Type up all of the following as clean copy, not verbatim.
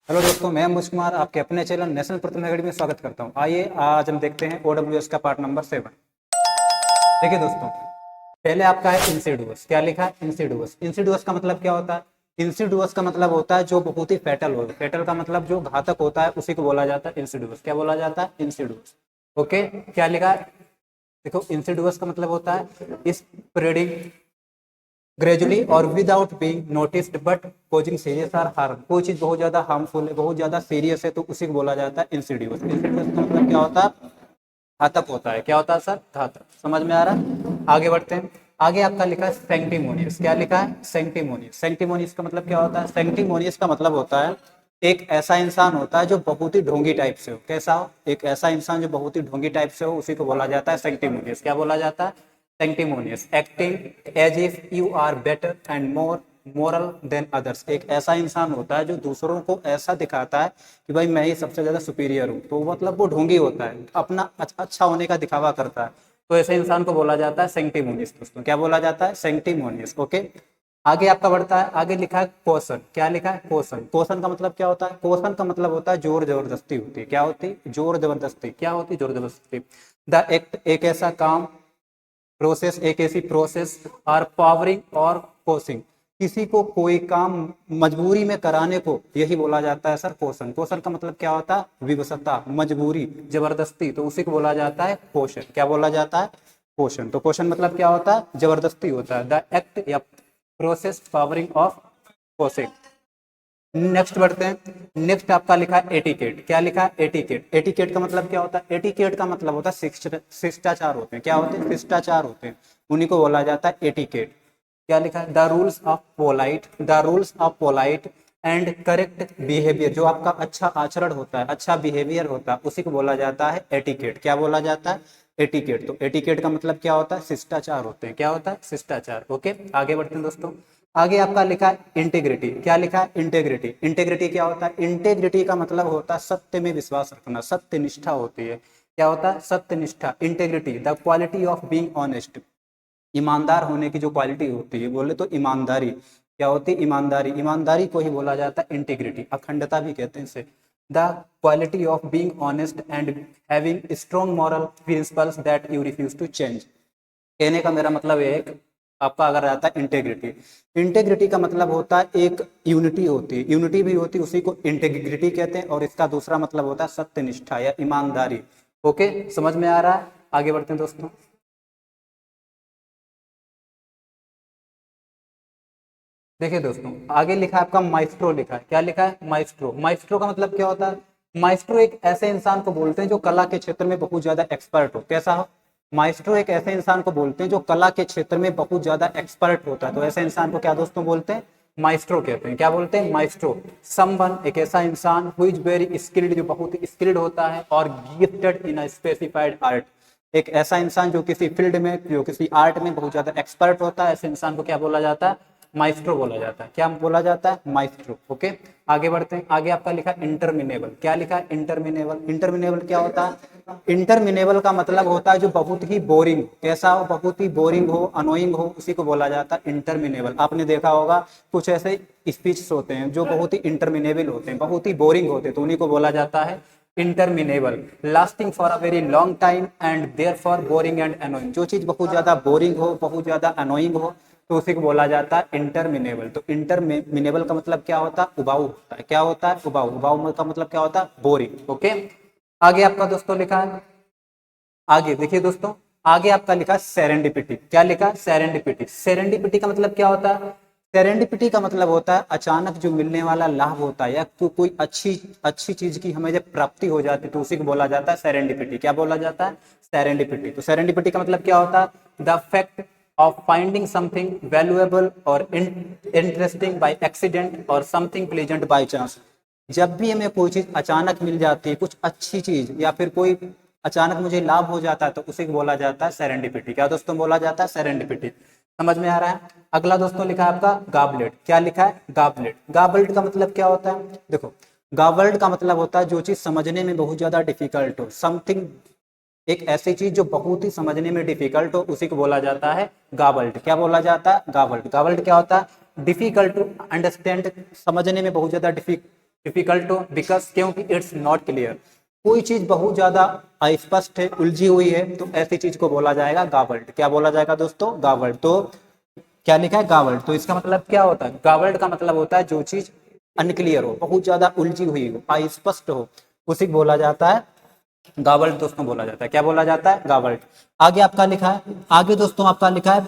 Hello दोस्तों, मैं अम्बुज कुमार आपके अपने चैनल नेशनल प्रथम अकेडमी में स्वागत करता हूं। आइए आज हम देखते हैं OWS का पार्ट नंबर 7। देखिए दोस्तों, पहले आपका है इंसिडियस। क्या लिखा है? इंसिडियस। इंसिडियस का मतलब क्या होता है? इंसिडियस का मतलब होता है जो बहुत ही फैटल हो। फैटल का मतलब जो घातक होता है उसी को बोला जाता है इंसिडियस। क्या बोला जाता है? इंसिडियस। ओके, क्या लिखा है? देखो, इंसिडियस का मतलब होता है स्प्रेडिंग ग्रेजुअली और without being noticed but causing serious और हार्म। कोई चीज बहुत ज्यादा हार्मफुल है, बहुत ज्यादा सीरियस है, तो उसी को बोला जाता है इंसिडियस। इंसिडियस का मतलब क्या होता है? घातक होता है। क्या होता है सर? घातक। समझ में आ रहा है? आगे बढ़ते हैं। आगे आपका लिखा है सैंक्टिमोनियस। क्या लिखा है? सैंक्टिमोनियस। सैंक्टिमोनियस का मतलब क्या होता है? सैंक्टिमोनियस का मतलब होता है एक ऐसा इंसान होता है जो बहुत ही ढोंगी टाइप से हो। कैसा हो? एक ऐसा इंसान जो बहुत ही ढोंगी टाइप से हो, उसी को बोला जाता है सैंक्टिमोनियस। क्या बोला जाता है? Sanctimonious. Acting as if you are better and more moral than others. एक ऐसा इंसान होता है जो दूसरों को ऐसा दिखाता है कि भाई मैं ही सबसे ज्यादा सुपीरियर हूँ, तो मतलब वो ढोंगी होता है, अपना अच्छा होने का दिखावा करता है, तो ऐसे इंसान को बोला जाता है सैंक्टिमोनियस। दोस्तों, क्या बोला जाता है? सैंक्टिमोनियस। ओके, आगे आपका बढ़ता है। आगे लिखा है क्वेश्चन। क्या लिखा है? क्वेश्चन। क्वेश्चन का मतलब क्या होता है? क्वेश्चन का मतलब होता है जोर जबरदस्ती होती है। क्या होती है? जोर जबरदस्ती। क्या होती है? जोर जबरदस्ती। द एक्ट, एक ऐसा काम, प्रोसेस, एक ऐसी प्रोसेस, और पावरिंग और कोसिंग, किसी को कोई काम मजबूरी में कराने को यही बोला जाता है सर क्वेश्चन। क्वेश्चन का मतलब क्या होता है? विवशता, मजबूरी, जबरदस्ती, तो उसी को बोला जाता है क्वेश्चन। क्या बोला जाता है? क्वेश्चन। तो क्वेश्चन मतलब क्या होता है? जबरदस्ती होता है। द एक्ट या process powering of causing. Next बढ़ते हैं। नेक्स्ट आपका लिखा है एटिकेट। क्या लिखा है? एटिकेट। एटिकेट का मतलब क्या होता है? एटिकेट का मतलब होता है शिष्टाचार होते हैं। क्या होते हैं? शिष्टाचार होते हैं, उन्हीं को बोला जाता है एटिकेट। क्या लिखा है? The rules of polite, the rules of polite and correct behaviour, जो आपका अच्छा आचरण होता है, अच्छा बिहेवियर होता है, उसी को बोला जाता है एटिकेट। क्या बोला जाता है? एटिकेट। तो एटिकेट का मतलब क्या होता है? शिष्टाचार होते हैं। क्या होता है? शिष्टाचार। ओके, आगे बढ़ते हैं दोस्तों। आगे आपका लिखा है इंटेग्रिटी। क्या लिखा है? इंटेग्रिटी। इंटेग्रिटी क्या होता है? इंटेग्रिटी का मतलब होता है सत्य में विश्वास रखना, सत्य निष्ठा होती है। क्या होता है? सत्य निष्ठा। Integrity the quality of being honest, ईमानदार होने की जो क्वालिटी होती है, बोले तो ईमानदारी। क्या होती है? ईमानदारी। ईमानदारी को ही बोला जाता है इंटीग्रिटी, अखंडता भी कहते हैं इसे। The quality of being honest and having strong moral principles that you refuse to change. कहने का मेरा मतलब है एक आपका अगर रहता है इंटेग्रिटी। इंटेग्रिटी का मतलब होता है एक यूनिटी होती है, यूनिटी भी होती है, उसी को इंटेग्रिटी कहते हैं, और इसका दूसरा मतलब होता है सत्यनिष्ठा या ईमानदारी। ओके, समझ में आ रहा है? आगे बढ़ते हैं दोस्तों। देखिए दोस्तों, आगे लिखा है आपका माइस्ट्रो। लिखा है, क्या लिखा है? माइस्ट्रो। माइस्ट्रो का मतलब क्या होता है? माइस्ट्रो एक ऐसे इंसान को बोलते हैं जो कला के क्षेत्र में बहुत ज्यादा एक्सपर्ट हो। कैसा हो? माइस्ट्रो एक ऐसे इंसान को बोलते हैं जो कला के क्षेत्र में बहुत ज्यादा एक्सपर्ट होता है, तो ऐसे इंसान को क्या दोस्तों बोलते हैं? माइस्ट्रो कहते हैं। क्या बोलते हैं? माइस्ट्रो। समवन, एक ऐसा इंसान, हु इज वेरी स्किल्ड, जो बहुत ही स्किल्ड होता है, और gifted in a specified art, एक ऐसा इंसान जो किसी फील्ड में, जो किसी आर्ट में बहुत ज्यादा एक्सपर्ट होता है, ऐसे इंसान को क्या बोला जाता है? माइस्ट्रो बोला जाता है। क्या बोला जाता है? माइस्ट्रो। ओके, आगे बढ़ते हैं। आगे आपका लिखा है इंटरमिनेबल। क्या लिखा है? इंटरमिनेबल। इंटरमिनेबल क्या होता है? इंटरमिनेबल का मतलब होता है जो बहुत ही बोरिंग। कैसा हो? बहुत ही बोरिंग हो, अनोइंग हो, उसी को बोला जाता है इंटरमिनेबल। आपने देखा होगा कुछ ऐसे स्पीच होते हैं जो बहुत ही इंटरमिनेबल होते हैं, बहुत ही बोरिंग होते हैं, तो उन्हीं को बोला जाता है interminable. Lasting for a very long time and therefore boring and annoying, जो चीज बहुत ज्यादा बोरिंग हो, बहुत ज्यादा अनोइंग हो, तो उसी को बोला जाता है इंटरमिनेबल। तो इंटरमिनेबल का मतलब क्या होता है? उबाऊ होता है। क्या होता है? उबाऊ। उबाऊ का मतलब क्या होता है? बोरिंग। ओके, आगे आपका दोस्तों लिखा है। आगे देखिए दोस्तों, आगे आपका लिखा है सेरेंडिपिटी। क्या लिखा? सेरेंडिपिटी। सेरेंडिपिटी का मतलब क्या होता है? सेरेंडिपिटी का मतलब होता है अचानक जो मिलने वाला लाभ होता है, या तो कोई अच्छी अच्छी चीज की हमें जब प्राप्ति हो जाती है, तो उसी को बोला जाता है सेरेंडिपिटी। क्या बोला जाता है? सेरेंडिपिटी। तो सेरेंडिपिटी का मतलब क्या होता है? The fact of finding something valuable और इंटरेस्टिंग बाय एक्सीडेंट और समथिंग प्लेजेंट बाय चांस। जब भी हमें कोई चीज अचानक मिल जाती है, कुछ अच्छी चीज, या फिर कोई अचानक मुझे लाभ हो जाता है, तो उसी को बोला जाता है सेरेंडिपिटी। क्या दोस्तों बोला जाता है? सेरेंडिपिटी। समझ में आ रहा है? अगला दोस्तों लिखा है आपका गाबलेट। क्या लिखा है? गाबलेट। गाबलेट का मतलब क्या होता है? देखो, गाबल्ड का मतलब होता है जो चीज समझने में बहुत ज्यादा डिफिकल्ट हो, समथिंग, एक ऐसी चीज जो बहुत ही समझने में डिफिकल्ट हो, उसी को बोला जाता है गाबल्ड। क्या बोला जाता है? गाबल्ड। गाबल्ड क्या होता है? डिफिकल्ट टू अंडरस्टैंड, समझने में बहुत ज्यादा डिफिकल्ट हो, बिकॉज क्योंकि इट्स नॉट क्लियर। कोई चीज बहुत ज्यादा अस्पष्ट है, उलझी हुई है, तो ऐसी चीज को बोला जाएगा गावर्ड। क्या बोला जाएगा दोस्तों? गावर्ड। तो क्या लिखा है? गावर्ड। तो इसका मतलब क्या होता है? गावर्ड का मतलब होता है जो चीज अनक्लियर हो, बहुत ज्यादा उलझी हुई हो, अस्पष्ट हो, उसी को बोला जाता है गावर्ड दोस्तों बोला जाता है। क्या बोला जाता है? गावर्ड। आगे आपका लिखा है, आगे दोस्तों आपका लिखा है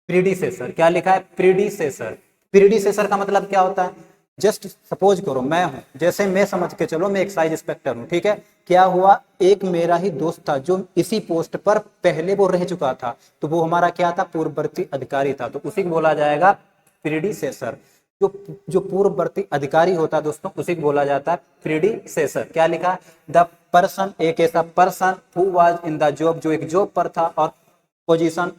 प्रीडिसेसर। क्या लिखा है? प्रीडिसेसर। प्रीडिसेसर का मतलब क्या होता है? जस्ट सपोज करो मैं हूं, जैसे मैं समझ के चलो मैं एक्साइज इंस्पेक्टर हूं, ठीक है। क्या हुआ, एक मेरा ही दोस्त था जो इसी पोस्ट पर पहले वो रह चुका था, तो वो हमारा क्या था? पूर्ववर्ती अधिकारी था, तो उसी को बोला जाएगा प्रीडिसेसर। जो जो पूर्ववर्ती अधिकारी होता है दोस्तों, उसी को बोला जाता है प्रीडिसेसर। क्या लिखा? द पर्सन, एक ऐसा person who was in the job, जो एक जॉब पर था, और position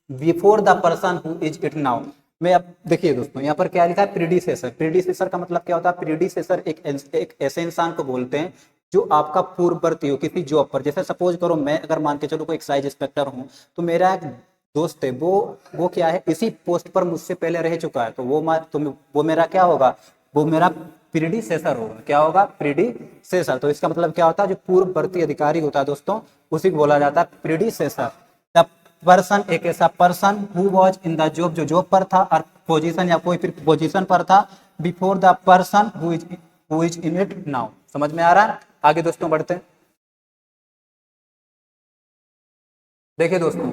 before the person who is it now. मैं अब देखिए दोस्तों यहाँ पर क्या लिखा है? प्रीडिसेसर। प्रीडिसेसर का मतलब क्या होता है? प्रीडिसेसर एक ऐसे इंसान को बोलते हैं जो आपका पूर्ववर्ती हो किसी जॉब पर। जैसे सपोज करो मैं अगर मान के चलो कोई एक्साइज इंस्पेक्टर हूँ, तो मेरा एक दोस्त है, वो क्या है, इसी पोस्ट पर मुझसे पहले रह चुका है, तो वो मेरा क्या होगा? वो मेरा प्रीडिसेसर होगा। क्या होगा? प्रीडिसेसर। तो इसका मतलब क्या होता है? जो पूर्ववर्ती अधिकारी होता है दोस्तों, उसी को बोला जाता है प्रीडिसेसर। द पर्सन, एक ऐसा person who was in the job, जो जॉब पर था, और पोजीशन या कोई फिर पोजीशन पर था, before the person who is in it now. समझ में आ रहा है? आगे दोस्तों बढ़ते हैं। देखिए दोस्तों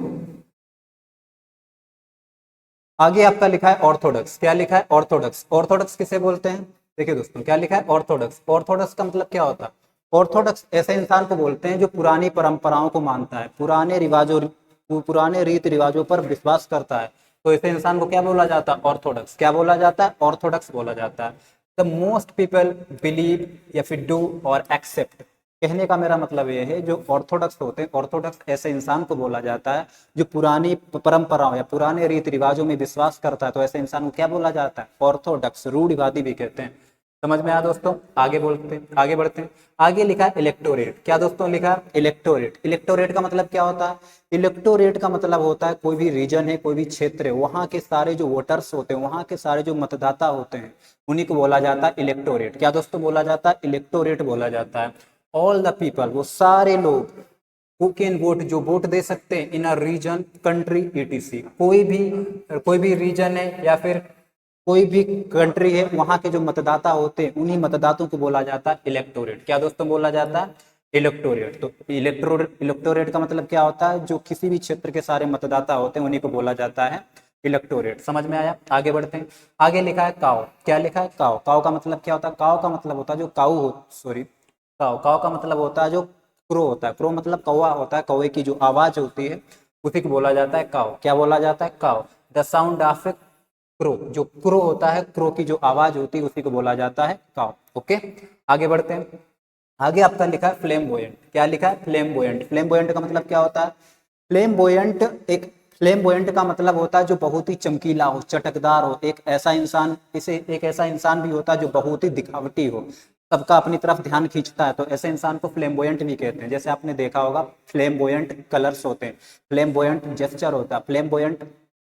आगे आपका लिखा है ऑर्थोडॉक्स। क्या लिखा है? ऑर्थोडॉक्स। ऑर्थोडॉक्स किसे बोलते हैं? देखिए दोस्तों क्या लिखा है? ऑर्थोडॉक्स। ऑर्थोडॉक्स का मतलब क्या होता है? ऑर्थोडॉक्स ऐसे इंसान को बोलते हैं जो पुरानी परंपराओं को मानता है, पुराने रीति रिवाजों पर विश्वास करता है, तो ऐसे इंसान को क्या बोला जाता है? ऑर्थोडॉक्स। क्या बोला जाता है? ऑर्थोडॉक्स बोला जाता है। द मोस्ट पीपल बिलीव या फिर डू और एक्सेप्ट। कहने का मेरा मतलब यह है, जो ऑर्थोडॉक्स होते हैं, ऑर्थोडॉक्स ऐसे इंसान को बोला जाता है जो पुरानी परंपराओं या पुराने रीति रिवाजों में विश्वास करता है, तो ऐसे इंसान को क्या बोला जाता है? ऑर्थोडॉक्स। रूढ़िवादी भी कहते हैं। समझ में आया दोस्तों? आगे बोलते हैं, आगे बढ़ते हैं। आगे लिखा है इलेक्टोरेट। क्या दोस्तों लिखा है? इलेक्टोरेट। इलेक्टोरेट का मतलब क्या होता है? इलेक्टोरेट का मतलब होता है कोई भी रीजन है, कोई भी क्षेत्र है, वहां के सारे जो वोटर्स होते हैं, वहां के सारे जो मतदाता होते हैं, उन्हीं को बोला जाता है इलेक्टोरेट। क्या दोस्तों बोला जाता है? इलेक्टोरेट बोला जाता है। ऑल द पीपल, वो सारे लोग, हु कैन वोट, जो वोट दे सकते हैं, इन अ रीजन, कंट्री, ईटीसी। कोई भी रीजन है या फिर कोई भी कंट्री है, वहां के जो मतदाता होते हैं, उन्हीं मतदातों को बोला जाता है इलेक्टोरेट। क्या दोस्तों बोला जाता है? इलेक्टोरेट। तो इलेक्टोरेट का मतलब क्या होता है? जो किसी भी क्षेत्र के सारे मतदाता होते हैं, उन्हीं को बोला जाता है इलेक्टोरेट। समझ में आया? आगे बढ़ते हैं। आगे लिखा है काव। क्या लिखा है? काव। काव का मतलब क्या होता है? काव का मतलब होता है जो काऊ हो, सॉरी, काव। काव का मतलब होता है जो क्रो होता है। क्रो मतलब कौवा होता है, कौवे की जो आवाज होती है, उसी को बोला जाता है काव। क्या बोला जाता है? काव। द साउंड ऑफ क्रो, जो क्रो होता है, क्रो की जो आवाज होती है, उसी को बोला जाता है काव। ओके, आगे बढ़ते हैं। आगे आपका लिखा है फ्लेमबोयंट। क्या लिखा है? फ्लेमबोयंट। फ्लेमबोयंट का मतलब क्या होता है? फ्लेमबोयंट एक फ्लेमबोयंट का मतलब होता है जो बहुत ही चमकीला हो, चटकदार हो। एक ऐसा इंसान भी होता है जो बहुत ही दिखावटी हो, सबका अपनी तरफ ध्यान खींचता है, तो ऐसे इंसान को फ्लेमबोयंट भी कहते हैं। जैसे आपने देखा होगा फ्लेमबोयंट कलर्स होते हैं, फ्लेमबोयंट जेस्चर होता है, फ्लेमबोयंट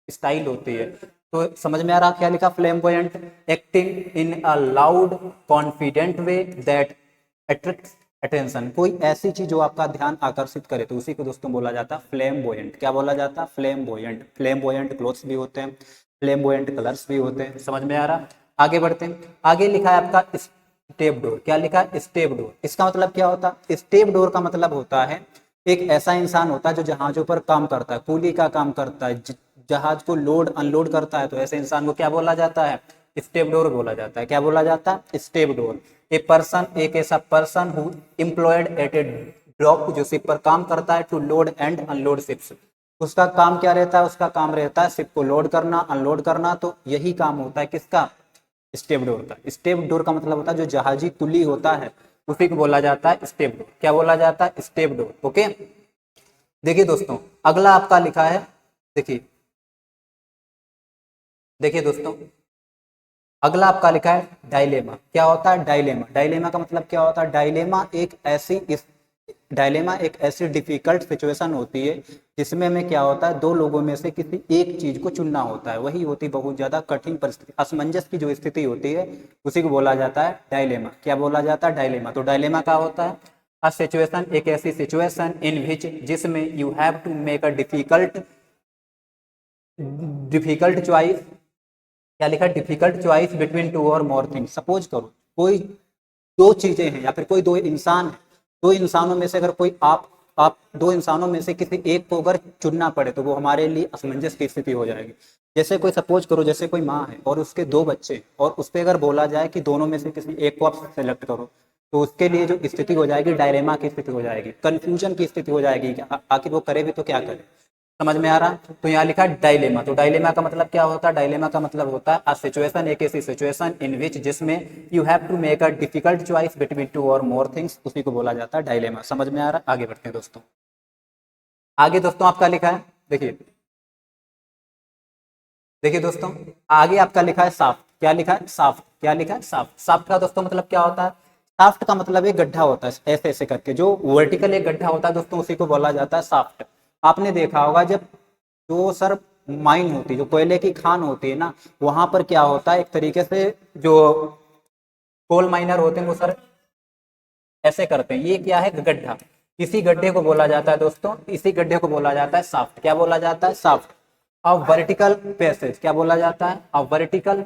स्टाइल होती है। तो समझ में आ रहा क्या लिखा? Flamboyant, acting in a loud confident way that attracts attention. कोई ऐसी चीज जो आपका ध्यान आकर्षित करे, तो उसी को दोस्तों बोला जाता है फ्लेमबोयंट। क्या बोला जाता है? फ्लेमबोयंट। फ्लेमबोयंट क्लोथ्स भी होते हैं, फ्लेमबोयंट कलर्स भी होते हैं। समझ में आ रहा? आगे बढ़ते हैं। आगे लिखा है आपका स्टेप डोर। क्या लिखा है? Step door. इसका मतलब क्या होता है? स्टेप डोर का मतलब होता है एक ऐसा इंसान होता है जो जहाजों पर काम करता है, कूली का काम करता है, जहाज को लोड अनलोड करता है, तो ऐसे इंसान को क्या बोला जाता है? स्टेप डोर बोला जाता है। क्या बोला जाता है? Step door. ए पर्सन, एक ऐसा person who employed at a dock, जो शिप पर काम करता है, to load and unload ships. उसका काम क्या रहता है? उसका काम रहता है शिप को लोड करना, अनलोड करना। तो यही काम होता है किसका? स्टेप डोर का। स्टेप डोर का मतलब होता है जो जहाजी कुली होता है, उसी को बोला जाता है स्टेप डोर। क्या बोला जाता है? Step door. ओके, देखिए दोस्तों अगला आपका लिखा है, देखिए देखिए दोस्तों अगला आपका लिखा है डायलेमा। क्या होता है? डायलेमा। डायलेमा का मतलब क्या होता है? डायलेमा एक डायलेमा एक ऐसी डिफिकल्ट सिचुएशन होती है जिसमें हमें क्या होता है, दो लोगों में से किसी एक चीज को चुनना होता है, वही होती बहुत ज्यादा कठिन परिस्थिति, असमंजस की जो स्थिति होती है उसी को बोला जाता है डायलेमा। क्या बोला जाता है? डायलेमा। तो डायलेमा क्या होता है? अ सिचुएशन, एक ऐसी सिचुएशन इन विच, जिसमें you have to make a difficult choice. क्या लिखा? Difficult choice between two or more things. Suppose करो कोई दो चीजें हैं या फिर कोई दो इंसान है, दो इंसानों में से अगर कोई आप दो इंसानों में से किसी एक को अगर चुनना पड़े तो वो हमारे लिए असमंजस की स्थिति हो जाएगी। जैसे कोई सपोज करो, जैसे कोई माँ है और उसके दो बच्चे, और उस पर अगर बोला जाए कि दोनों में से किसी एक को आप सेलेक्ट करो, तो उसके लिए जो स्थिति हो जाएगी डायलेमा की स्थिति हो जाएगी, कंफ्यूजन की स्थिति हो जाएगी कि आखिर वो करे भी तो क्या करे। समझ में आ रहा? तो यहाँ लिखा डायलेमा। तो डायलेमा का मतलब क्या होता है? डायलेमा का मतलब होता है अ सिचुएशन, एक ऐसी सिचुएशन इन विच, जिसमें you have to make a difficult choice between two or more things, उसी को बोला जाता है डायलेमा। समझ में आ रहा? आगे बढ़ते हैं दोस्तों। आगे दोस्तों आपका लिखा है, देखिए देखिए दोस्तों, आगे आपका लिखा है साफ्ट। क्या लिखा है? साफ्ट। क्या लिखा है? साफ्ट। साफ्ट का दोस्तों मतलब क्या होता है? साफ्ट का मतलब एक गड्ढा होता है, ऐसे ऐसे करके जो वर्टिकल एक गड्ढा होता है दोस्तों, उसी को बोला जाता है साफ्ट। आपने देखा होगा जब जो सर माइन होती है, जो कोयले की खान होती है ना, वहां पर क्या होता है, एक तरीके से जो कोल माइनर होते हैं वो सर ऐसे करते हैं, ये क्या है? गड्ढा। इसी गड्ढे को बोला जाता है दोस्तों, इसी गड्ढे को बोला जाता है साफ्ट। क्या बोला जाता है? साफ्ट। A vertical passage. क्या बोला जाता है? अ वर्टिकल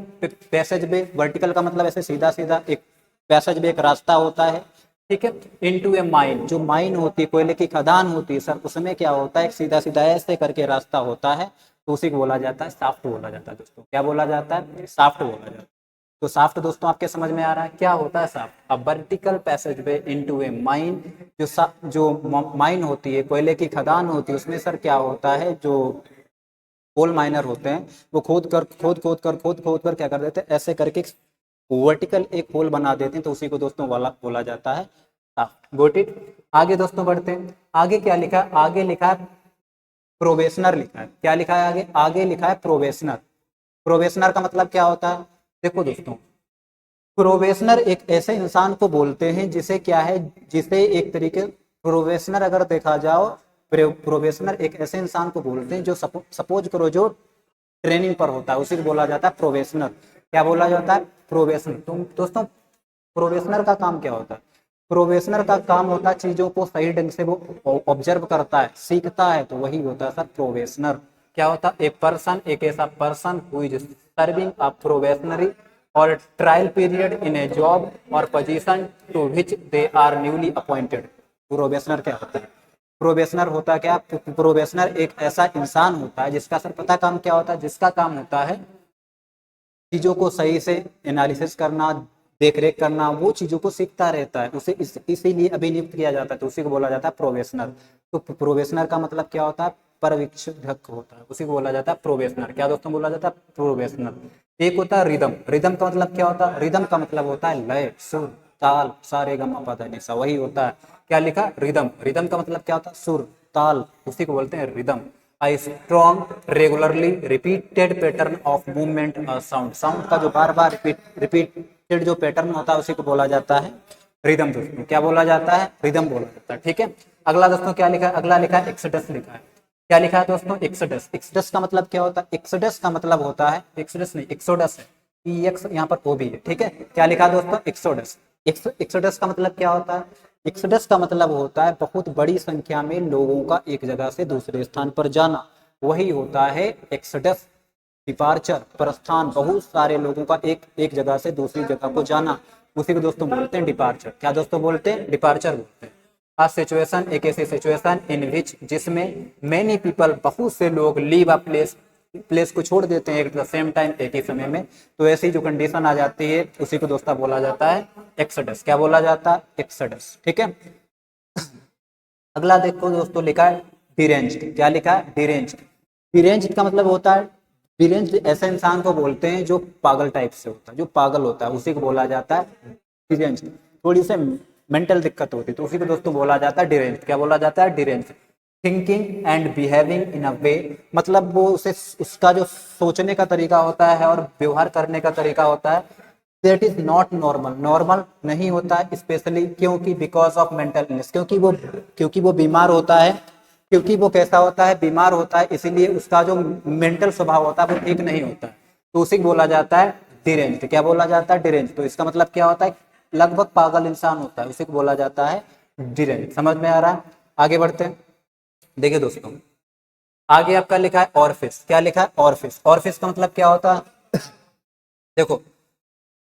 पैसेज वे। वर्टिकल का मतलब ऐसे सीधा सीधा एक पैसेज वे, एक रास्ता होता है, ठीक है। इनटू ए माइन, जो माइन होती है, कोयले की खदान होती है सर, उसमें क्या होता है, एक सीधा सीधा ऐसे करके रास्ता होता है, तो उसी को बोला जाता है साफ्ट बोला जाता है दोस्तों। क्या बोला जाता है? साफ्ट बोला जाता है। तो साफ्ट दोस्तों आपके समझ में आ रहा है क्या होता है shaft? A vertical passage way into a mine. जो माइन होती है, कोयले की खदान होती है, उसमें सर क्या होता है, जो कोल माइनर होते हैं वो खोद खोद कर क्या कर देते हैं, ऐसे करके वर्टिकल एक होल बना देते हैं, तो उसी को दोस्तों वाला बोला जाता है साफ्ट। Got it? आगे दोस्तों बढ़ते हैं। आगे क्या लिखा है? आगे लिखा है प्रोबेशनर लिखा है। क्या लिखा है आगे? आगे लिखा है प्रोबेशनर। प्रोबेशनर का मतलब क्या होता है? देखो दोस्तों, प्रोबेशनर एक ऐसे इंसान को बोलते हैं जिसे क्या है, जिसे एक तरीके, प्रोबेशनर अगर देखा जाओ, प्रोबेशनर एक ऐसे इंसान को बोलते हैं जो सपोज करो जो ट्रेनिंग पर होता है, उसी को बोला जाता है प्रोबेशनर। क्या बोला जाता है? प्रोबेशनर। तो दोस्तों प्रोबेशनर का काम क्या होता है? प्रोबेशनर का काम होता है चीजों को सही ढंग से वो ऑब्जर्व करता है, सीखता है, तो वही होता है सर प्रोबेशनर। क्या होता है? एक पर्सन, एक ऐसा person who is serving a probationary or trial period in a job or position to which they are newly appointed. Probationer क्या होता है? प्रोबेशनर होता क्या? प्रोबेशनर एक ऐसा इंसान होता है जिसका सर पता काम क्या होता है, जिसका काम होता है चीजों को सही से एनालिसिस करना, देख रेख करना, वो चीजों को सीखता रहता है, उसे इसीलिए अभिनियुक्त किया जाता है, तो उसी को बोला जाता है प्रोबेशनर। तो प्रोबेशनर का मतलब क्या होता है? पर्यवेक्षक होता है, उसी को बोला जाता है प्रोबेशनर। क्या दोस्तों बोला जाता है? प्रोबेशनर। एक होता है रिदम। रिदम का मतलब क्या होता है? रिदम का मतलब होता है लय, सुर, ताल, सा रे गा मा पा धा नि सा, वही होता है। क्या लिखा? रिदम। रिदम का मतलब क्या होता है? सुर, ताल, उसी को बोलते हैं rhythm. A strong regularly repeated pattern of movement or sound। Sound का जो बार बार रिपीटेड जो पैटर्न होता है उसी को बोला जाता है रिदम दोस्तों। क्या बोला जाता है? रिदम बोला जाता है, ठीक है। अगला दोस्तों क्या लिखा है? अगला लिखा है एक्सोडस लिखा है। क्या लिखा है दोस्तों? एक्सोडस। एक्सोडस का मतलब क्या होता है? एक्सोडस का मतलब होता है, एक्सोडस नहीं, एक्सोडस है, EX यहाँ पर O भी है, ठीक है। क्या लिखा है दोस्तों? एक्सोडस। एक्सोडस का मतलब क्या होता है? एक्सोडस का मतलब होता है बहुत बड़ी संख्या में लोगों का एक जगह से दूसरे स्थान पर जाना, वही होता है एक्सोडस। डिपार्चर, प्रस्थान, बहुत सारे लोगों का एक जगह से दूसरी जगह को जाना, उसी को दोस्तों बोलते हैं डिपार्चर। क्या दोस्तों बोलते हैं? डिपार्चर बोलते हैं। अ सिचुएशन, एक ऐसी सिचुएशन इन विच, जिसमें मेनी पीपल, बहुत से लोग, लीव अ प्लेस, प्लेस को छोड़ देते हैं एक द सेम टाइम, एक ही समय में, तो ऐसी जो कंडीशन आ जाती है उसी को दोस्तों बोला जाता है एक्सोडस। क्या बोला जाता है? एक्सोडस, ठीक है। अगला देखो दोस्तों लिखा है डिरेंज्ड। क्या लिखा है? डिरेंज्ड। डिरेंज्ड का मतलब होता है, डिरेंज्ड ऐसे इंसान को बोलते हैं जो पागल टाइप से होता है, जो पागल होता है, उसी को बोला जाता है डिरेंज्ड। थोड़ी से मेंटल दिक्कत होती है तो उसी को दोस्तों बोला जाता है डिरेंज्ड। क्या बोला जाता है? Deranged. Thinking and behaving in a way, मतलब वो उसे, उसका जो सोचने का तरीका होता है और व्यवहार करने का तरीका होता है that is not normal, normal नहीं होता है, स्पेशली क्योंकि बिकॉज ऑफ मेंटल इलनेस, क्योंकि वो बीमार होता है, क्योंकि वो कैसा होता है, बीमार होता है, इसीलिए उसका जो मेंटल स्वभाव होता है वो ठीक नहीं होता है, तो उसे बोला जाता है डिरेंज्ड। क्या बोला जाता है? डिरेंज्ड। तो इसका मतलब क्या होता है? लगभग पागल इंसान होता है, उसे बोला जाता है डिरेंज्ड। समझ में आ रहा है? आगे बढ़ते हैं। देखिए दोस्तों, आगे आपका लिखा है ऑर्फिस। क्या लिखा है? ऑर्फिस। ऑर्फिस का मतलब क्या होता है? देखो,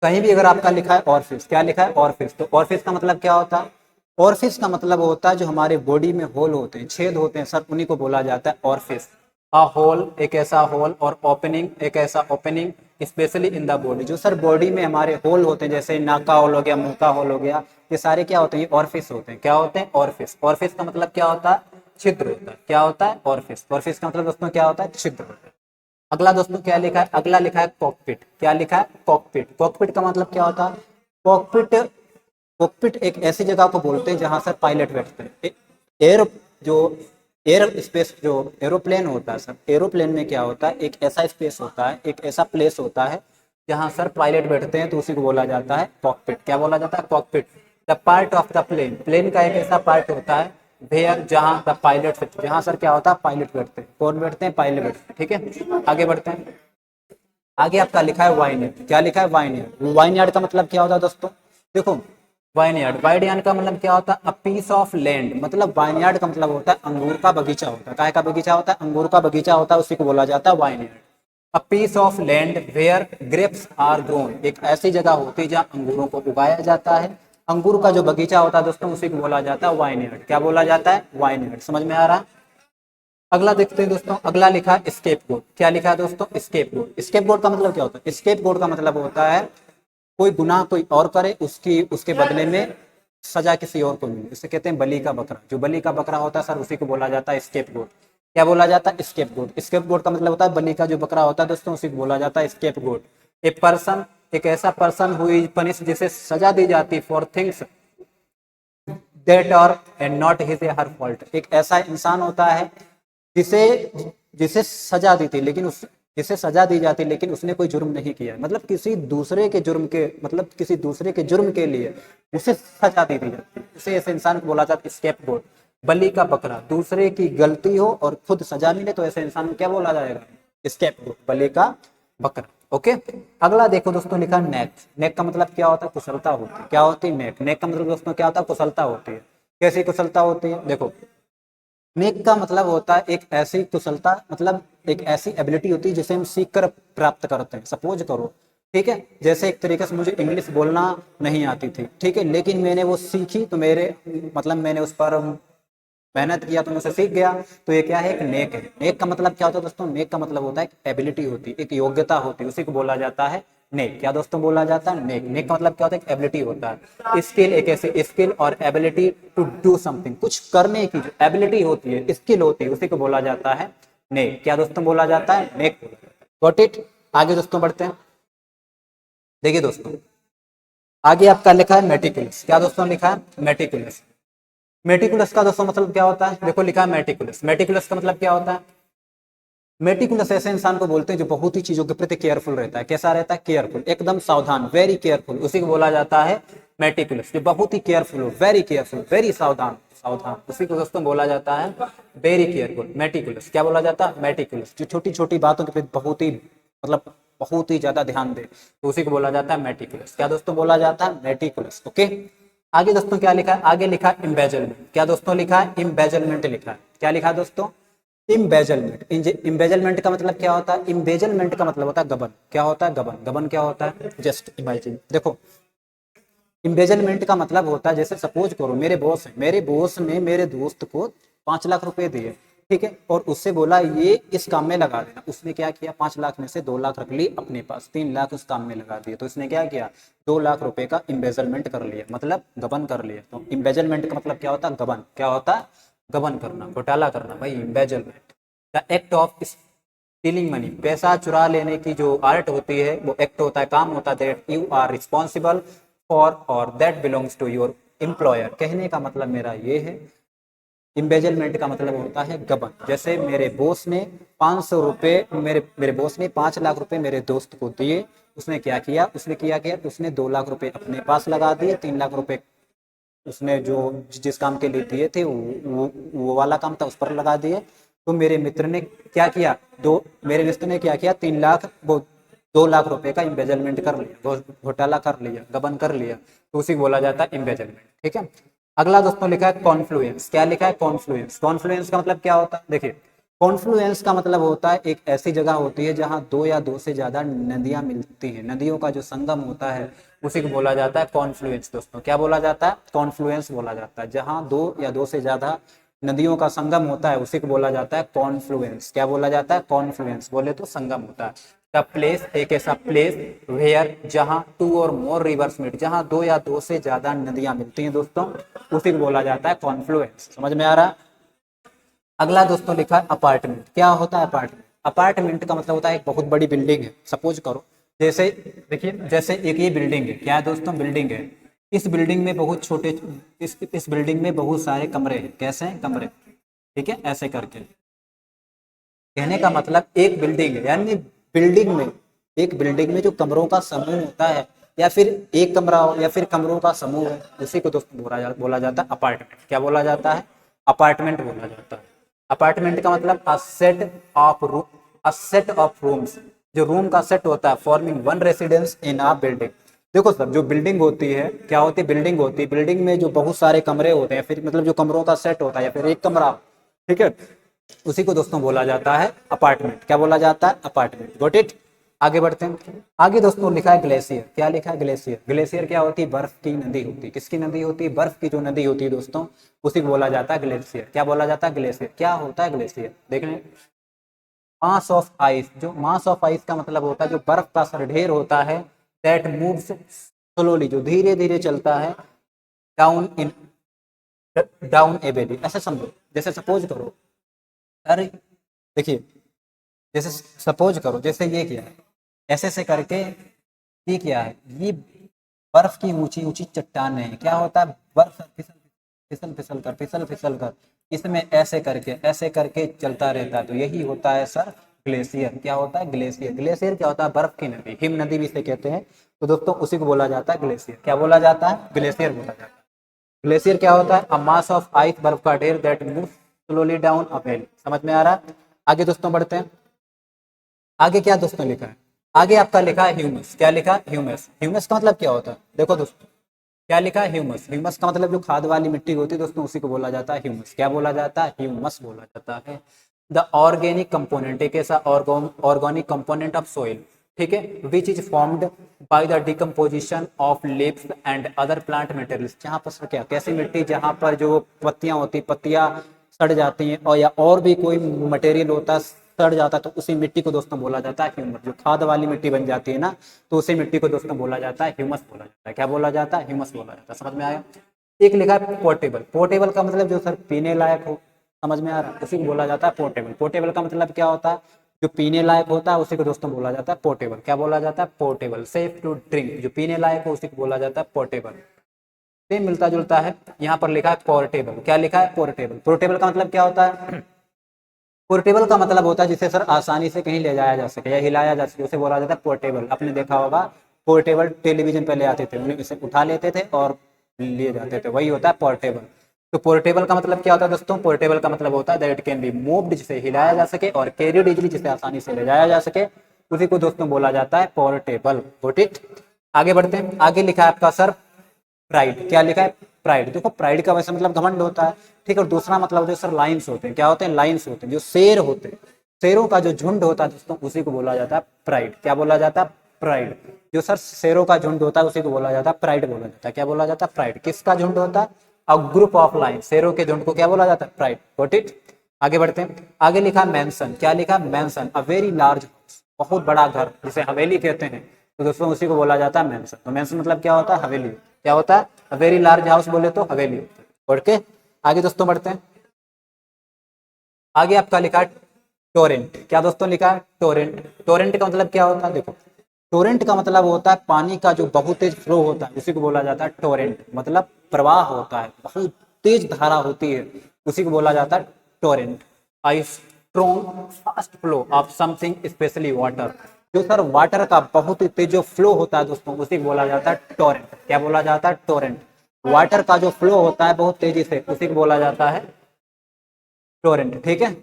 कहीं भी अगर आपका लिखा है ऑर्फिस, क्या लिखा है? ऑर्फिस, तो ऑर्फिस का मतलब क्या होता है? ऑर्फिस का मतलब होता है जो हमारे बॉडी में होल होते हैं, छेद होते हैं सर, उन्हीं को बोला जाता है ऑर्फिस। अ होल, एक ऐसा होल, और ओपनिंग, एक ऐसा opening, specially in the body. जो सर बॉडी में हमारे होल होते हैं, जैसे नाक का होल हो गया, मुंह का होल हो गया, ये सारे क्या होते हैं? ऑर्फिस होते हैं। क्या होते हैं? ऑर्फिस। ऑर्फिस का मतलब क्या होता है? छिद्र होता है। क्या होता है? ऑर्फिस। ऑर्फिस का मतलब दोस्तों क्या होता है? छिद्र होता है। अगला दोस्तों क्या लिखा है? अगला लिखा है कॉकपिट। क्या लिखा है? कॉकपिट। कॉकपिट का मतलब क्या होता है? कॉकपिट, कॉकपिट एक ऐसी जगह को बोलते हैं जहां सर पायलट बैठते हैं। एयर जो एयर स्पेस, जो एरोप्लेन होता है सर, एरोप्लेन में क्या होता है? एक ऐसा स्पेस होता है, एक ऐसा प्लेस होता है जहां सर पायलट बैठते हैं, तो उसी को बोला जाता है कॉकपिट। क्या बोला जाता है? Cockpit. The part of the plane, plane का एक ऐसा पार्ट होता है वेयर, जहां द पायलट, जहां सर क्या होता है? पायलट बैठते हैं। कौन बैठते हैं? पायलट बैठते हैं। ठीक है, आगे बढ़ते हैं। आगे आपका लिखा है वाइनयार्ड। क्या लिखा है? वाइनयार्ड। वाइनयार्ड का मतलब क्या होता है दोस्तों? देखो, वाइनयार्ड, वाइनयार्ड का मतलब क्या होता है? A piece of land. मतलब वाइनयार्ड का मतलब होता है अंगूर का बगीचा होता है। काहे का बगीचा होता है? अंगूर का बगीचा होता है, उसी को बोला जाता है vineyard. A piece of land where grapes are grown, एक ऐसी जगह होती है जहाँ अंगूरों को उगाया जाता है। अंगूर का जो बगीचा होता है दोस्तों, उसी को बोला जाता है वाइनयार्ड। क्या बोला जाता है? वाइनयार्ड। समझ में आ रहा है? अगला देखते हैं दोस्तों, अगला लिखा है स्केप गोट। क्या लिखा है दोस्तों? स्केप गोट। स्केप गोट का मतलब क्या होता है? स्केप गोट का मतलब होता है कोई गुनाह कोई और करे, उसकी उसके बदले में सजा किसी और को मिले, इसे कहते हैं बलि का बकरा। जो बलि का बकरा होता है सर, उसी को बोला जाता है स्केप गोट। क्या बोला जाता है? स्केप गोट। स्केप गोट का मतलब होता है बलि का जो बकरा होता है दोस्तों, उसी को बोला जाता है स्केप गोट। ए पर्सन, एक ऐसा पर्सन हुई पनिश, जिसे सजा दी जाती for things that are and not his her fault. एक ऐसा इंसान होता है जिसे जिसे सजा दी थी, लेकिन उस जिसे सजा दी जाती, लेकिन उसने कोई जुर्म नहीं किया। मतलब किसी दूसरे के जुर्म के, मतलब किसी दूसरे के जुर्म के लिए उसे सजा दे दी जाती, उसे ऐसे इंसान को बोला जाता है स्केप गोट। बलि का बकरा, दूसरे की गलती हो और खुद सजा मिले, तो ऐसे इंसान को क्या बोला जाएगा? स्केप गोट, बलि का बकरा। ओके, अगला देखो दोस्तों, लिखा नेक। नेक का मतलब क्या होता है? कुशलता होती है। क्या होती है? नेक। नेक का मतलब दोस्तों क्या होता है? कुशलता होती है। कैसी कुशलता होती है? देखो, नेक का मतलब होता है एक ऐसी कुशलता, मतलब एक ऐसी एबिलिटी होती है जिसे हम सीख कर प्राप्त करते हैं। सपोज करो, ठीक है, जैसे एक तरीके से मुझे इंग्लिश बोलना नहीं आती थी, ठीक है, लेकिन मैंने वो सीखी, तो मेरे मतलब मैंने उस पर मेहनत किया, तो मैं उसे सीख गया। तो ये क्या है? एक नेक है। नेक का मतलब क्या होता है दोस्तों? नेक का मतलब होता है एक एबिलिटी होती है, एक योग्यता होती है, उसी को बोला जाता है नेक। क्या दोस्तों बोला जाता है? नेक। नेक का मतलब क्या होता है? एक एबिलिटी होता है। स्किल, एक ऐसी स्किल और एबिलिटी टू डू समथिंग, कुछ करने की जो एबिलिटी होती है, स्किल होती है, उसी को बोला जाता है नेक। क्या दोस्तों बोला जाता है? नेक। Got it? आगे दोस्तों बढ़ते हैं। देखिए दोस्तों, आगे आपका लिखा है मेटिकुलस। क्या दोस्तों लिखा है? मेटिकुलस। मेटिकुलस का दोस्तों मतलब क्या होता है? देखो, लिखा है मेटिकुलस। मेटिकुलस का मतलब क्या होता है? मेटिकुलस ऐसे इंसान को बोलते हैं जो बहुत ही चीजों के प्रति केयरफुल रहता है। कैसा रहता है? केयरफुल, एकदम सावधान, वेरी केयरफुल, उसी को बोला जाता है मेटिकुलस। जो बहुत ही केयरफुल हो, वेरी केयरफुल, वेरी सावधान, सावधान, उसी को दोस्तों बोला जाता है वेरी केयरफुल, मेटिकुलस। क्या बोला जाता है? मेटिकुलस। जो छोटी छोटी बातों के प्रति बहुत ही, मतलब बहुत ही ज्यादा ध्यान दे, तो उसी को बोला जाता है मेटिकुलस। क्या दोस्तों बोला जाता है? मेटिकुलस। ओके, आगे दोस्तों क्या लिखा है? आगे लिखा है इम्बेजलमेंट। क्या दोस्तों लिखा है? इम्बेजलमेंट लिखा है। क्या लिखा है दोस्तों? इम्बेजलमेंट। इम्बेजलमेंट का मतलब क्या होता है? इम्बेजलमेंट का मतलब होता है गबन। क्या होता है? गबन। गबन क्या होता है? Just imagine. देखो, इम्बेजलमेंट का मतलब होता है, जैसे सपोज करो मेरे बॉस हैं, मेरे बॉस ने मेरे दोस्त को 5 लाख रुपए दिए, ठीक है, और उससे बोला ये इस काम में लगा देना। उसने क्या किया? 5 लाख में से 2 लाख रख ली अपने पास, 3 लाख उस काम में लगा दिए। तो इसने क्या किया? 2 लाख रुपए का इम्बेजलमेंट कर लिया, मतलब गबन कर लिया। तो इम्बेजलमेंट का मतलब क्या होता है? गबन। क्या होता है? गबन करना, घोटाला करना, भाई embezzlement. The act of stealing money, पैसा चुरा लेने की जो आर्ट होती है, वो एक्ट होता है, काम होता है, that you are responsible for or that belongs to your employer. कहने का मतलब मेरा ये है, इम्बेजलमेंट का मतलब होता है गबन। जैसे मेरे बॉस ने 500 रुपए, मेरे बॉस ने 5 लाख रुपए मेरे दोस्त को दिए, उसने क्या किया, उसने 2 लाख रुपए अपने पास लगा दिए, 3 लाख रुपए उसने जो जिस काम के लिए दिए थे वो वाला काम था उस पर लगा दिए। तो मेरे मित्र ने क्या किया, मेरे मित्र ने क्या किया, 3 लाख वो 2 लाख रुपए का इम्बेजलमेंट कर लिया, घोटाला कर लिया, गबन कर लिया, तो उसी को बोला जाता है इम्बेजलमेंट। ठीक है। अगला दोस्तों लिखा है कॉन्फ्लुएंस। क्या लिखा है, कॉन्फ्लुएंस। कॉन्फ्लुएंस का मतलब क्या होता है, देखिए कॉन्फ्लुएंस का मतलब होता है एक ऐसी जगह होती है जहां 2 या 2 से ज्यादा नदियां मिलती हैं, नदियों का जो संगम होता है उसी को बोला जाता है कॉन्फ्लुएंस। दोस्तों क्या बोला जाता है, कॉन्फ्लुएंस बोला जाता है। जहां 2 या 2 से ज्यादा नदियों का संगम होता है उसी को बोला जाता है कॉन्फ्लुएंस। क्या बोला जाता है, कॉन्फ्लुएंस। बोले तो संगम होता है। द प्लेस, एक ऐसा प्लेस वेयर जहां 2 और मोर रिवर्स मीट, जहां 2 या 2 से ज्यादा नदियां मिलती हैं दोस्तों, उसी को बोला जाता है कॉन्फ्लुएंस। समझ में आ रहा है। अगला दोस्तों लिखा है अपार्टमेंट। क्या होता है अपार्टमेंट, अपार्टमेंट का मतलब होता है एक बहुत बड़ी बिल्डिंग है। सपोज करो जैसे, देखिए जैसे एक ये बिल्डिंग है, क्या है दोस्तों, बिल्डिंग है। इस बिल्डिंग में बहुत छोटे, इस बिल्डिंग में बहुत सारे कमरे हैं। कैसे हैं, कमरे। ठीक है, ऐसे करके कहने का मतलब एक बिल्डिंग है, यानी बिल्डिंग में, एक बिल्डिंग में जो कमरों का समूह होता है, या फिर एक कमरा हो या फिर कमरों का समूह है, उसी को दोस्तों बोला जाता है अपार्टमेंट। क्या बोला जाता है, अपार्टमेंट बोला जाता है। अपार्टमेंट का मतलब अ सेट ऑफ रूम्स, जो रूम का सेट होता है फॉर्मिंग वन रेसिडेंस इन अ बिल्डिंग। देखो सर, जो बिल्डिंग होती है, क्या होती है, बिल्डिंग होती है, बिल्डिंग में जो बहुत सारे कमरे होते हैं, फिर मतलब जो कमरों का सेट होता है, या फिर एक कमरा, ठीक है, उसी को दोस्तों बोला जाता है अपार्टमेंट। क्या बोला जाता है, अपार्टमेंट। Got it. आगे बढ़ते हैं। आगे दोस्तों लिखा है ग्लेशियर। क्या लिखा है, ग्लेशियर। ग्लेशियर क्या होती है, बर्फ की नदी होती है। किसकी नदी होती है, बर्फ की जो नदी होती है दोस्तों, उसी को बोला जाता है ग्लेशियर। क्या बोला जाता है, ग्लेशियर। क्या होता है ग्लेशियर, देख लें। मास ऑफ आइस, जो मास ऑफ आइस का मतलब होता है जो बर्फ का सरढेर होता है, दैट मूव्स स्लोली, जो धीरे धीरे चलता है, down in down A valley. ऐसे समझो, जैसे सपोज करो, अरे देखिए, जैसे सपोज करो, जैसे ये क्या है, ऐसे ऐसे करके ये क्या है, ये बर्फ की ऊंची ऊंची चट्टानें हैं। क्या होता है, बर्फ फिसल फिसल कर इसमें ऐसे करके चलता रहता है, तो यही होता है सर ग्लेशियर। क्या होता है, ग्लेशियर। ग्लेशियर क्या होता है, बर्फ की नदी, हिम नदी भी इसे कहते हैं। तो दोस्तों उसी को बोला जाता है ग्लेशियर। क्या बोला जाता है, ग्लेशियर बोला जाता है। ग्लेशियर क्या होता है, अ मास ऑफ आइस, बर्फ का ढेर, that move slowly down a valley. समझ में आ रहा है। आगे दोस्तों बढ़ते हैं। आगे क्या दोस्तों लिखा है, आगे आपका लिखा है ह्यूमस। क्या लिखा है, ह्यूमस। ह्यूमस का मतलब क्या होता है, देखो दोस्तों क्या लिखा है, ह्यूमस। ह्यूमस का मतलब जो खाद वाली मिट्टी होती है दोस्तों, उसी को बोला जाता है ह्यूमस। क्या बोला जाता है, ह्यूमस बोला जाता है। द ऑर्गेनिक कंपोनेंट, एक ऐसा ऑर्गेनिक कंपोनेंट ऑफ सोइल, ठीक है, which is formed by the decomposition of leaves and other plant materials. जहाँ पर क्या, कैसी मिट्टी, जहाँ पर जो पत्तियां होती, पत्तियां सड़ जाती हैं, और या और भी कोई मटेरियल होता है सड़ जाता है, तो उसी मिट्टी को दोस्तों बोला जाता है ह्यूमस। जो खाद वाली मिट्टी बन जाती है ना, तो उसी मिट्टी को दोस्तों बोला जाता है ह्यूमस बोला जाता है। क्या बोला जाता है, ह्यूमस बोला जाता है। समझ में आया। एक लिखा है पोर्टेबल। पोर्टेबल का मतलब जो सर पीने लायक हो। समझ में आ रहा है, उसी को बोला जाता है पोर्टेबल। पोर्टेबल का मतलब क्या होता है, जो पीने लायक होता है उसी को दोस्तों बोला जाता है पोर्टेबल। क्या बोला जाता है, पोर्टेबल। सेफ टू ड्रिंक, जो पीने लायक हो उसी को बोला जाता है पोर्टेबल। सेम मिलता जुलता है, यहाँ पर लिखा है पोर्टेबल। क्या लिखा है, पोर्टेबल। पोर्टेबल का मतलब क्या होता है, पोर्टेबल का मतलब होता है जिसे सर आसानी से कहीं ले जाया जा सके या हिलाया जा सके, उसे बोला जाता है पोर्टेबल। आपने देखा होगा पोर्टेबल टेलीविजन पहले आते थे, उन्हें इसे उठा लेते थे और लिए जाते थे, वही होता है पोर्टेबल। तो पोर्टेबल का मतलब क्या होता है दोस्तों, पोर्टेबल का मतलब होता है that it can be moved, जिसे हिलाया जा सके, और कैरियड इजीली, जिसे आसानी से ले जाया जा सके, उसी को दोस्तों बोला जाता है पोर्टेबल। Got it. आगे बढ़ते हैं। आगे लिखा है आपका सर प्राइड। क्या लिखा है, प्राइड। देखो प्राइड का वैसे मतलब घमंड होता है, ठीक है, और दूसरा मतलब जो सर लाइन्स होते हैं। क्या होते हैं, लाइन्स होते हैं, जो शेर होते हैं, शेरों का जो झुंड होता है दोस्तों, उसी को बोला जाता है प्राइड। क्या बोला जाता है, प्राइड। जो सर शेरों का झुंड होता है उसी को बोला जाता है प्राइड बोला जाता है। क्या बोला जाता है, प्राइड। किसका झुंड होता है, अ ग्रुप ऑफ लाइन, शेरों के झुंड को क्या बोला जाता है, प्राइड। Got it. आगे बढ़ते हैं। आगे लिखा मैंसन। क्या लिखा, मैंसन। अ वेरी लार्ज हाउस, बहुत बड़ा घर, जिसे हवेली कहते हैं, तो दोस्तों उसी को बोला जाता है मैंसन। तो मैंसन मतलब क्या होता है, हवेली। क्या होता है, वेरी लार्ज हाउस बोले तो हवेली होता है। ओके। आगे दोस्तों बढ़ते हैं। आगे आपका लिखा है टोरेंट। क्या दोस्तों लिखा है, टोरेंट। टोरेंट का मतलब क्या होता है, देखो टोरेंट का मतलब होता है पानी का जो बहुत तेज फ्लो होता है, उसी को बोला जाता है टोरेंट। मतलब प्रवाह होता है, बहुत तेज धारा होती है, उसी को बोला जाता है Torrent. I strong fast flow of something specially water. जो सर वाटर का बहुत ही तेज जो फ्लो होता है दोस्तों, उसी को बोला जाता है टोरेंट। क्या बोला जाता है? टोरेंट। वाटर का जो फ्लो होता है बहुत तेजी से, उसी को बोला जाता है टोरेंट। ठीक है,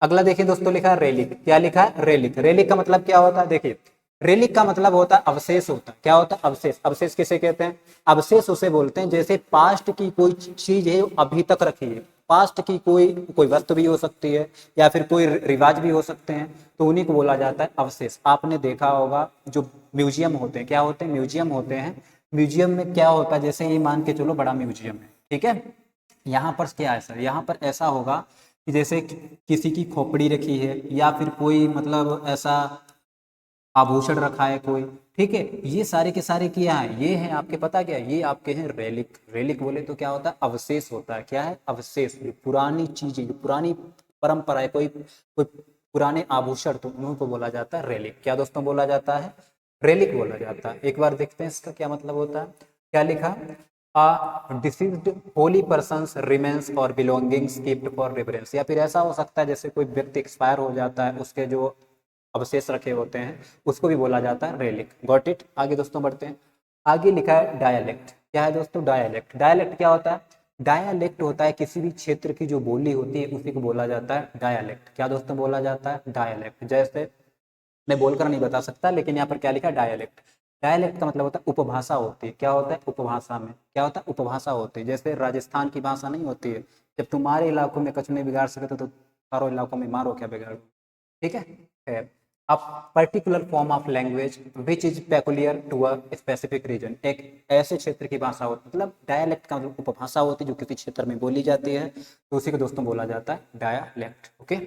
अगला देखिए दोस्तों, लिखा है रेलिक। क्या लिखा है? रेलिक। रेलिक का मतलब क्या होता है? देखिए, रेलिक का मतलब होता है अवशेष होता है। क्या होता है? अवशेष। अवशेष किसे कहते हैं? अवशेष उसे बोलते हैं जैसे पास्ट की कोई चीज है अभी तक रखी है, पास्ट की कोई कोई वस्तु भी हो सकती है या फिर कोई रिवाज भी हो सकते हैं, तो उन्हीं को बोला जाता है अवशेष। आपने देखा होगा जो म्यूजियम होते हैं, क्या होते हैं? म्यूजियम होते हैं। म्यूजियम में क्या होता है, जैसे ये मान के चलो बड़ा म्यूजियम है, ठीक है, यहाँ पर क्या है सर, यहाँ पर ऐसा होगा कि जैसे किसी की खोपड़ी रखी है या फिर कोई मतलब ऐसा आभूषण रखा है कोई, ठीक है, ये सारे के सारे क्या है? ये है आपके, पता क्या है? ये आपके हैं रेलिक। रेलिक बोले तो क्या होता है? अवशेष होता है। क्या है? अवशेष। जो पुरानी चीजें, जो पुरानी परंपरा है, कोई कोई पुराने आभूषण, तो उनको बोला जाता है रेलिक। क्या दोस्तों बोला जाता है? रेलिक बोला जाता है। एक बार देखते हैं इसका क्या मतलब होता है। क्या लिखा? डिसीज्ड होली पर्सन्स रिमेन्स और बिलोंगिंग्स कीप्ड फॉर रेफरेंस। या फिर ऐसा हो सकता है जैसे कोई व्यक्ति एक्सपायर हो जाता है, उसके जो अवशेष रखे होते हैं उसको भी बोला जाता है रेलिक। Got it? आगे दोस्तों बढ़ते हैं। आगे लिखा है डायलेक्ट। क्या है दोस्तों? डायलेक्ट। डायलेक्ट क्या होता है? डायलेक्ट होता है किसी भी क्षेत्र की जो बोली होती है उसी को बोला जाता है डायलेक्ट। क्या दोस्तों बोला जाता है? डायलेक्ट। जैसे मैं बोलकर नहीं बता सकता, लेकिन यहाँ पर क्या लिखा? डायलेक्ट। डायलेक्ट का मतलब होता है उपभाषा होती है। क्या होता है? उपभाषा में क्या होता है? उपभाषा होती है। जैसे राजस्थान की भाषा नहीं होती है, जब तुम्हारे इलाकों में कछ नहीं बिगाड़ सके तो चारों इलाकों में मारो क्या बिगाड़ो, ठीक है। खैर, a particular form of language which is peculiar to a specific region. एक ऐसे क्षेत्र की भाषा होती है, मतलब डायलेक्ट का मतलब उपभाषा होती है जो किसी क्षेत्र में बोली जाती है, तो उसी को दोस्तों बोला जाता है डायलेक्ट। ओके,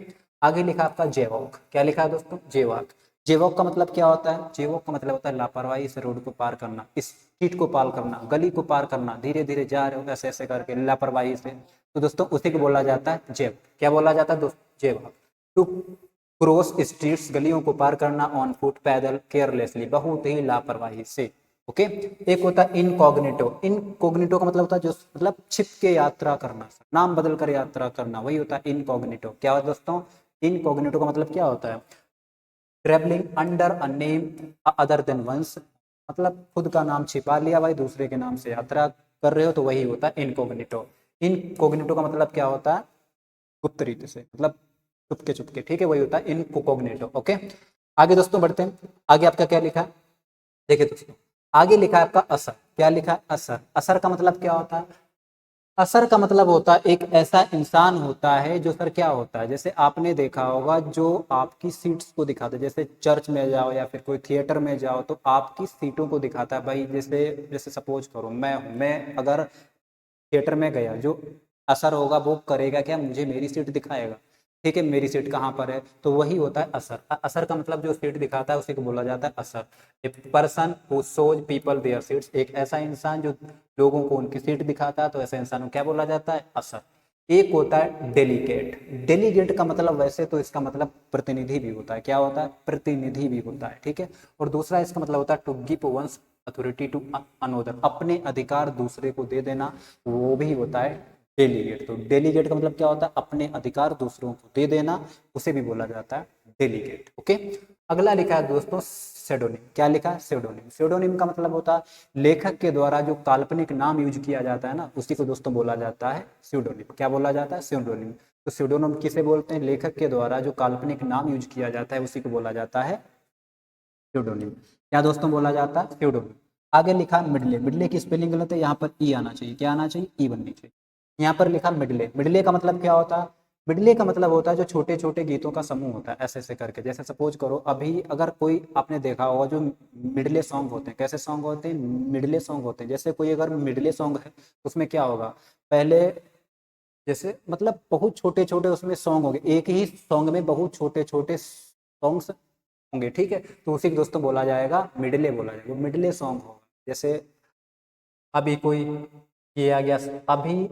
आगे लिखा आपका जेवॉक। क्या लिखा है दोस्तों? जेवॉक। जेवॉक का मतलब क्या होता है? जेवॉक का मतलब होता है लापरवाही से रोड को पार करना, इस स्ट्रीट को पार करना, गली को पार करना, धीरे धीरे जा रहे हो ऐसे ऐसे करके लापरवाही से, तो दोस्तों उसी को बोला जाता है जेव। क्या बोला जाता है दोस्तों? जेवॉक। टू क्रॉस स्ट्रीट्स, गलियों को पार करना, ऑन फुट, पैदल, केयरलेसली, बहुत ही लापरवाही से। ओके, एक होता है इनकॉग्निटो। इनकॉग्निटो का मतलब होता है जो मतलब छिप के यात्रा करना, नाम बदल कर यात्रा करना, वही होता है इनकॉग्निटो। क्या होता है दोस्तों? इनकॉग्निटो का मतलब क्या होता है? Travelling under a name other than one's, मतलब खुद का नाम छिपा लिया भाई, दूसरे के नाम से यात्रा कर रहे हो, तो वही होता है इनकॉग्निटो। इनकॉग्निटो का मतलब क्या होता है? गुप्त रीति से, मतलब चुपके चुपके, ठीक है, वही होता है इनकॉग्निटो। ओके, आगे दोस्तों बढ़ते हैं। आगे आपका क्या लिखा है? देखिए दोस्तों, आगे लिखा है आपका असर। क्या लिखा है? असर। असर का मतलब क्या होता है? असर का मतलब होता है एक ऐसा इंसान होता है जो सर क्या होता है, जैसे आपने देखा होगा जो आपकी सीट्स को दिखाता है, जैसे चर्च में जाओ या फिर कोई थिएटर में जाओ तो आपकी सीटों को दिखाता है भाई। जैसे जैसे सपोज करो मैं अगर थिएटर में गया, जो असर होगा वो करेगा क्या? मुझे मेरी सीट दिखाएगा, ठीक है, मेरी सीट कहाँ पर है, तो वही होता है असर। असर का मतलब जो सीट दिखाता है उसी को बोला जाता है असर। A person who shows people there seats, एक ऐसा इंसान जो लोगों को उनकी सीट दिखाता है, तो ऐसे इंसान को क्या बोला जाता है? असर। एक होता है डेलीगेट। डेलीगेट का मतलब वैसे तो इसका मतलब प्रतिनिधि भी होता है। क्या होता है? प्रतिनिधि भी होता है, ठीक है। और दूसरा इसका मतलब होता है to give one's authority to another, अपने अधिकार दूसरे को दे देना, वो भी होता है डेलीगेट। तो डेलीगेट का मतलब क्या होता है? अपने अधिकार दूसरों को दे देना, उसे भी बोला जाता है डेलीगेट। ओके, अगला लिखा है दोस्तों सेडोनिम। क्या लिखा है? सेडोनिम। सेडोनिम का मतलब होता है लेखक के द्वारा जो काल्पनिक नाम यूज किया जाता है ना, उसी को दोस्तों बोला जाता है स्यूडोनिम। क्या बोला जाता है? स्यूडोनिम। तो स्यूडोनिम किसे बोलते हैं? लेखक के द्वारा जो काल्पनिक नाम यूज किया जाता है उसी को बोला जाता है स्यूडोनिम। क्या दोस्तों बोला जाता है? स्यूडोनिम। आगे लिखा मिडले। मिडले की स्पेलिंग गलत है, यहाँ पर ई आना चाहिए। क्या आना चाहिए? ई बननी चाहिए। यहाँ पर लिखा मिडले। मिडले का मतलब क्या होता है? मिडले का मतलब होता है जो छोटे छोटे गीतों का समूह होता है, ऐसे ऐसे करके। जैसे सपोज करो अभी अगर कोई, आपने देखा होगा जो मिडले सॉन्ग होते हैं, कैसे सॉन्ग होते हैं? मिडले सॉन्ग होते हैं। जैसे कोई अगर मिडले सॉन्ग है उसमें क्या होगा? पहले जैसे मतलब बहुत छोटे छोटे उसमें सॉन्ग होंगे, एक ही सॉन्ग में बहुत छोटे छोटे सॉन्ग्स होंगे, ठीक है, तो उसी को दोस्तों बोला जाएगा मिडले, बोला जाएगा, वो मिडले सॉन्ग होगा। जैसे अभी कोई ये आ गया, अभी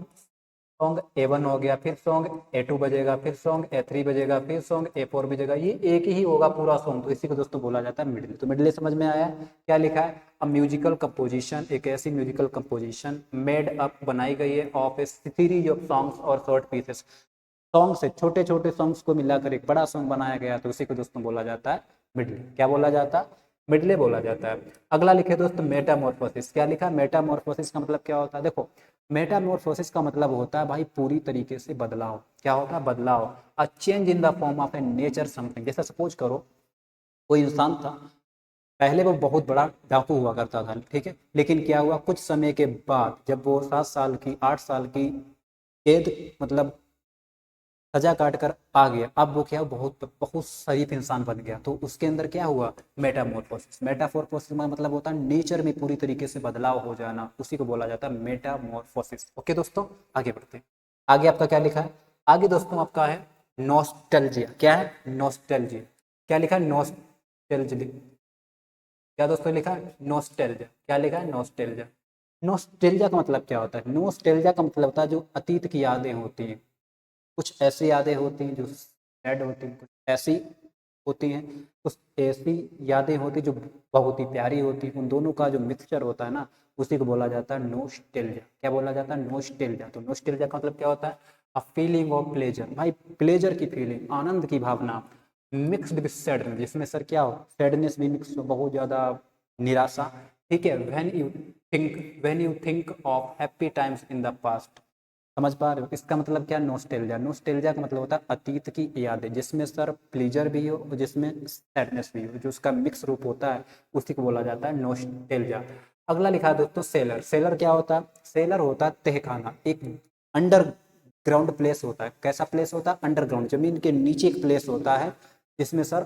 सॉन्ग A1 हो गया, फिर सॉन्ग A2 बजेगा, फिर सॉन्ग A3 बजेगा, फिर सॉन्ग A4 बजेगा, ये एक ही होगा पूरा सॉन्ग, तो इसी को दोस्तों बोला जाता है मिडले। तो मिडले समझ में आया? क्या लिखा है? अ म्यूजिकल कंपोजिशन, एक ऐसी म्यूजिकल कंपोजिशन मेड अप, बनाई गई है, of A series of songs और शॉर्ट पीसेस, सॉन्ग से छोटे छोटे सॉन्ग्स को मिलाकर एक बड़ा सॉन्ग बनाया गया, तो उसी को दोस्तों बोला जाता है मिडले। क्या बोला जाता है? मिडले बोला जाता है। अगला लिखे दोस्तों मेटामॉर्फोसिस। क्या लिखा? मेटामॉर्फोसिस का मतलब क्या होता है? देखो, मेटामॉर्फोसिस का मतलब होता है भाई पूरी तरीके से बदलाव। क्या होता है? बदलाव। A change in the form of A nature something. जैसा सपोज करो कोई इंसान था, पहले वो बहुत बड़ा डाकू हुआ करता था, ठीक है, लेकिन क्या हुआ कुछ समय के बाद जब वो 7 साल की 8 साल की कैद मतलब सजा काट कर आ गया, अब वो क्या बहुत बहुत शरीफ इंसान बन गया। तो उसके अंदर क्या हुआ? मेटामॉर्फोसिस। मेटामॉर्फोसिस का मतलब होता है नेचर में पूरी तरीके से बदलाव हो जाना, उसी को बोला जाता है मेटामॉर्फोसिस। ओके दोस्तों, आगे बढ़ते हैं। आगे आपका क्या लिखा है? आगे दोस्तों आपका है नॉस्टैल्जिया। क्या है? नॉस्टैल्जिया। क्या लिखा है? नॉस्टैल्जिया। क्या दोस्तों लिखा है? नॉस्टैल्जिया। क्या लिखा है? नॉस्टैल्जिया। नॉस्टैल्जिया का मतलब क्या होता है? नॉस्टैल्जिया का मतलब होता है जो अतीत की यादें होती हैं। कुछ ऐसी यादें होती हैं जो सैड होती हैं, कुछ ऐसी होती हैं, कुछ ऐसी यादें होती हैं जो बहुत ही प्यारी होती हैं। उन दोनों का जो मिक्सचर होता है ना, उसी को बोला जाता है नोस्टेल्जिया। क्या बोला जाता है? नोस्टेल्जिया। तो नोस्टेल्जिया का मतलब क्या होता है? A feeling of pleasure. भाई प्लेजर की फीलिंग, आनंद की भावना, मिक्सड विद सैडनेस, जिसमें सर क्या हो? सैडनेस भी मिक्स हो, बहुत ज़्यादा निराशा। ठीक है, when you think of happy times in the past. समझ पा रहे हो? इसका मतलब क्या? नोस्टेल्जिया। नोस्टेल्जिया का मतलब होता है अतीत की यादें जिसमें सर प्लीजर भी हो और जिसमें सैडनेस भी हो, जो उसका मिक्स रूप होता है उसी को बोला जाता है नोस्टेल्जिया। अगला लिखा है दोस्तों सेलर। सेलर क्या होता है? सेलर होता है तहखाना, एक अंडरग्राउंड प्लेस होता है। कैसा प्लेस होता है? अंडरग्राउंड, जमीन के नीचे एक प्लेस होता है जिसमें सर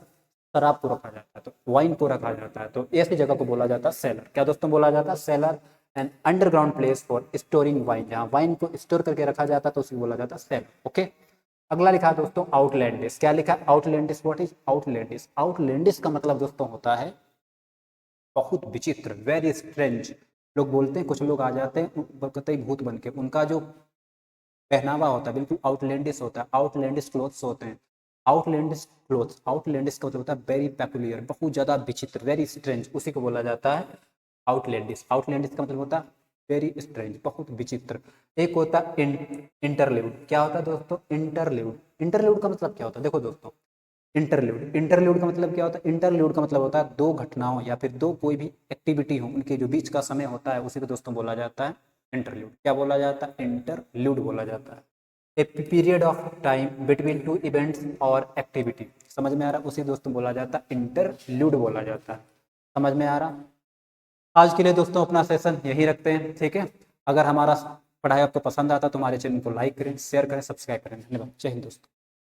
शराब को रखा जाता है, तो वाइन को रखा जाता है। तो ऐसी जगह को बोला जाता है सेलर। क्या दोस्तों बोला जाता है? Seller an underground place for storing wine, जहाँ वाइन को स्टोर करके रखा जाता है तो उसे बोला जाता है सेलर। ओके, अगला लिखा है दोस्तों आउटलैंडिस। क्या लिखा है? आउटलैंडिस। What is आउटलैंडिस? आउटलैंडिस का मतलब दोस्तों होता है बहुत विचित्र, वेरी स्ट्रेंज। लोग बोलते हैं, कुछ लोग आ जाते हैं कतई भूत बन के, उनका जो पहनावा होता है बिल्कुल आउटलैंडिस होता है, आउटलैंडिस क्लोथ्स होते हैं। आउटलैंडिस क्लोथ्स, आउटलैंडिस का मतलब होता है वेरी पेकुलियर, बहुत ज़्यादा विचित्र, वेरी स्ट्रेंज, उसी को बोला जाता है आउटलैंडिस। आउटलैंडिस का मतलब होता है वेरी स्ट्रेंज, बहुत विचित्र। एक होता है इंटरल्यूड। क्या होता है दोस्तों? इंटरल्यूड। इंटरल्यूड का मतलब क्या होता है? देखो दोस्तों, इंटरल्यूड, इंटरल्यूड का मतलब क्या होता है? इंटरल्यूड का मतलब होता है दो घटनाओं या फिर दो कोई भी एक्टिविटी हो, उनके जो बीच का समय होता है उसी को दोस्तों बोला जाता है इंटरल्यूड। क्या बोला जाता है? इंटरल्यूड बोला जाता है। A period of time between two events और एक्टिविटी। समझ में आ रहा? उसी दोस्तों बोला जाता है इंटरल्यूड बोला जाता है। समझ में आ रहा? आज के लिए दोस्तों अपना सेशन यही रखते हैं, ठीक है। अगर हमारा पढ़ाई आपको पसंद आता तो हमारे चैनल को लाइक करें, शेयर करें, सब्सक्राइब करें। धन्यवाद। जय हिंद दोस्तों।